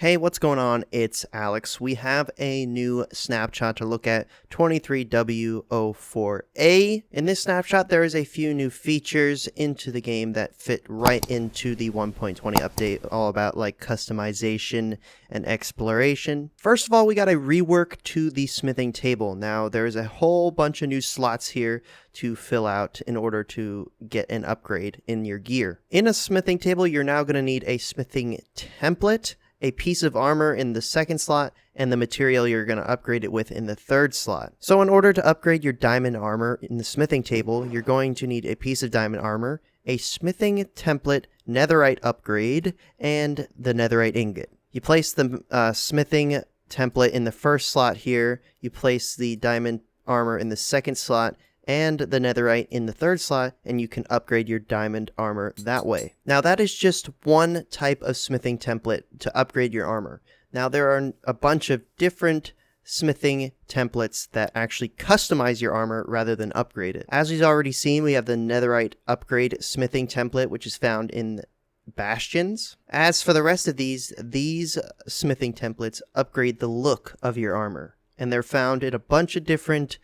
Hey, what's going on? It's Alex. We have a new snapshot to look at, 23W04A. In this snapshot, there is a few new features into the game that fit right into the 1.20 update, all about like customization and exploration. First of all, we got a rework to the smithing table. Now, there's a whole bunch of new slots here to fill out in order to get an upgrade in your gear. In a smithing table, you're now going to need a smithing template, a piece of armor in the second slot, and the material you're going to upgrade it with in the third slot. So in order to upgrade your diamond armor in the smithing table, you're going to need a piece of diamond armor, a smithing template netherite upgrade, and the netherite ingot. You place the smithing template in the first slot here, you place the diamond armor in the second slot, and the netherite in the third slot, and you can upgrade your diamond armor that way. Now that is just one type of smithing template to upgrade your armor. Now there are a bunch of different smithing templates that actually customize your armor rather than upgrade it. As we've already seen, we have the netherite upgrade smithing template, which is found in bastions. As for the rest of these smithing templates upgrade the look of your armor, and they're found in a bunch of different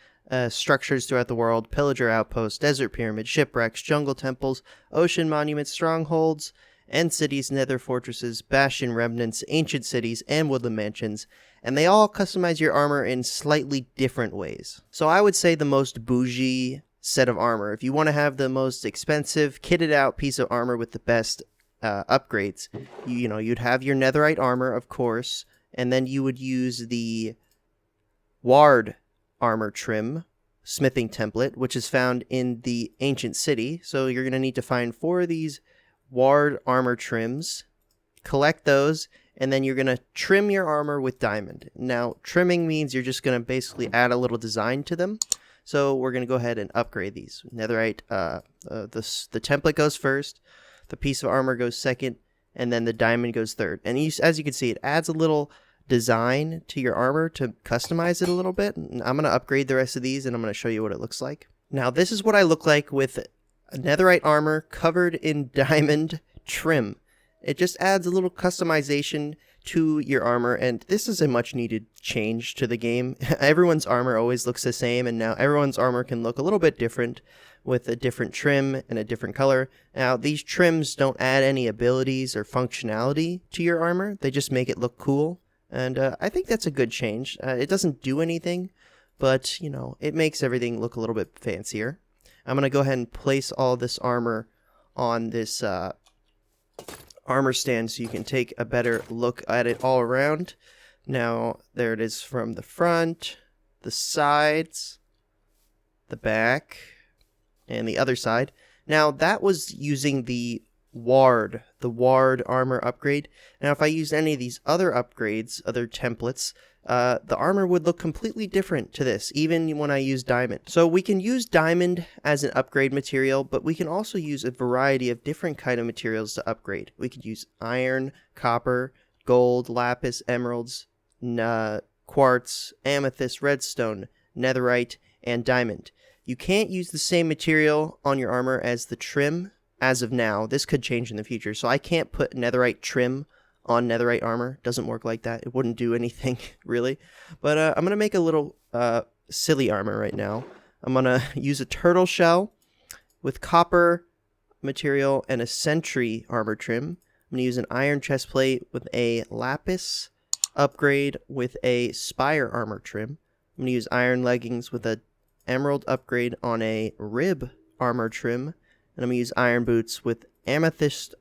structures throughout the world: pillager outposts, desert pyramids, shipwrecks, jungle temples, ocean monuments, strongholds, end cities, nether fortresses, bastion remnants, ancient cities, and woodland mansions, and they all customize your armor in slightly different ways. So I would say the most bougie set of armor, if you want to have the most expensive kitted out piece of armor with the best upgrades, you'd have your netherite armor, of course, and then you would use the ward armor trim smithing template, which is found in the ancient city. So you're going to need to find 4 of these ward armor trims, collect those, and then you're going to trim your armor with diamond. Now, trimming means you're just going to basically add a little design to them. So we're going to go ahead and upgrade these. Netherite, the template goes first, the piece of armor goes second, and then the diamond goes third. And as you can see, it adds a little design to your armor to customize it a little bit. I'm going to upgrade the rest of these, and I'm going to show you what it looks like. Now, this is what I look like with netherite armor covered in diamond trim. It just adds a little customization to your armor, and this is a much needed change to the game. Everyone's armor always looks the same, and now everyone's armor can look a little bit different with a different trim and a different color. Now, these trims don't add any abilities or functionality to your armor. They just make it look cool. And I think that's a good change. It doesn't do anything, but, it makes everything look a little bit fancier. I'm going to go ahead and place all this armor on this armor stand so you can take a better look at it all around. Now, there it is from the front, the sides, the back, and the other side. Now, that was using the ward armor upgrade. Now, if I used any of these other upgrades, other templates, the armor would look completely different to this, even when I use diamond. So we can use diamond as an upgrade material, but we can also use a variety of different kind of materials to upgrade. We could use iron, copper, gold, lapis, emeralds, quartz, amethyst, redstone, netherite, and diamond. You can't use the same material on your armor as the trim as of now. This could change in the future. So I can't put netherite trim on netherite armor. Doesn't work like that. It wouldn't do anything, really. But I'm going to make a little silly armor right now. I'm going to use a turtle shell with copper material and a sentry armor trim. I'm going to use an iron chest plate with a lapis upgrade with a spire armor trim. I'm going to use iron leggings with a emerald upgrade on a rib armor trim. And I'm going to use iron boots with amethyst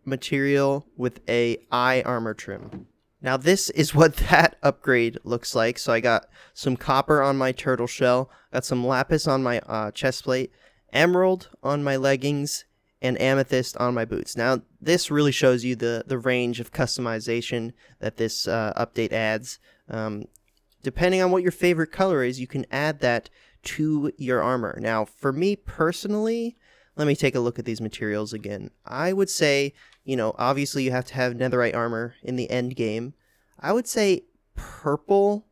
material with a eye armor trim. Now this is what that upgrade looks like. So I got some copper on my turtle shell, got some lapis on my chest plate, emerald on my leggings, and amethyst on my boots. Now this really shows you the range of customization that this update adds. Depending on what your favorite color is, you can add that to your armor. Now for me personally, let me take a look at these materials again. I would say, obviously you have to have netherite armor in the end game. I would say purple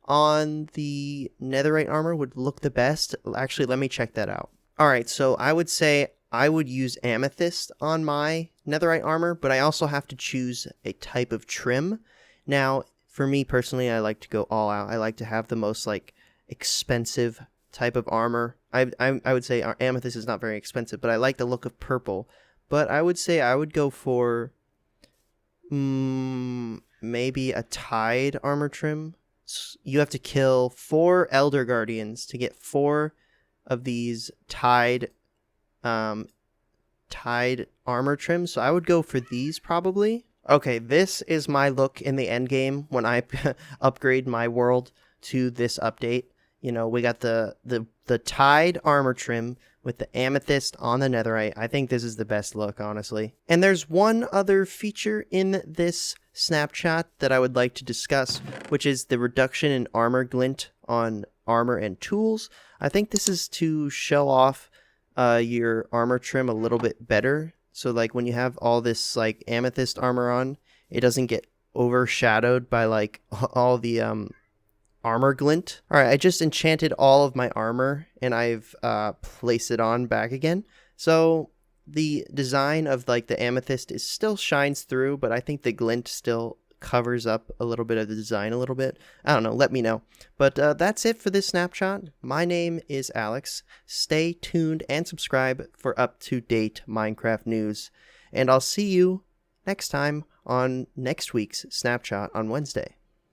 on the netherite armor would look the best. Actually, let me check that out. All right, so I would say I would use amethyst on my netherite armor, but I also have to choose a type of trim. Now, for me personally, I like to go all out. I like to have the most like expensive type of armor. I would say our amethyst is not very expensive, but I like the look of purple. But I would say I would go for maybe a tide armor trim. You have to kill 4 elder guardians to get 4 of these tide armor trims. So I would go for these probably. Okay, this is my look in the end game when I upgrade my world to this update. You know, we got the tide armor trim with the amethyst on the netherite. I think this is the best look, honestly. And there's one other feature in this snapshot that I would like to discuss, which is the reduction in armor glint on armor and tools. I think this is to show off your armor trim a little bit better. So like when you have all this like amethyst armor on, it doesn't get overshadowed by like all the armor glint. All right, I just enchanted all of my armor and I've placed it on back again. So the design of like the amethyst is still shines through, but I think the glint still covers up a little bit of the design a little bit. I don't know, let me know. But that's it for this snapshot. My name is Alex. Stay tuned and subscribe for up-to-date Minecraft news. And I'll see you next time on next week's snapshot on Wednesday.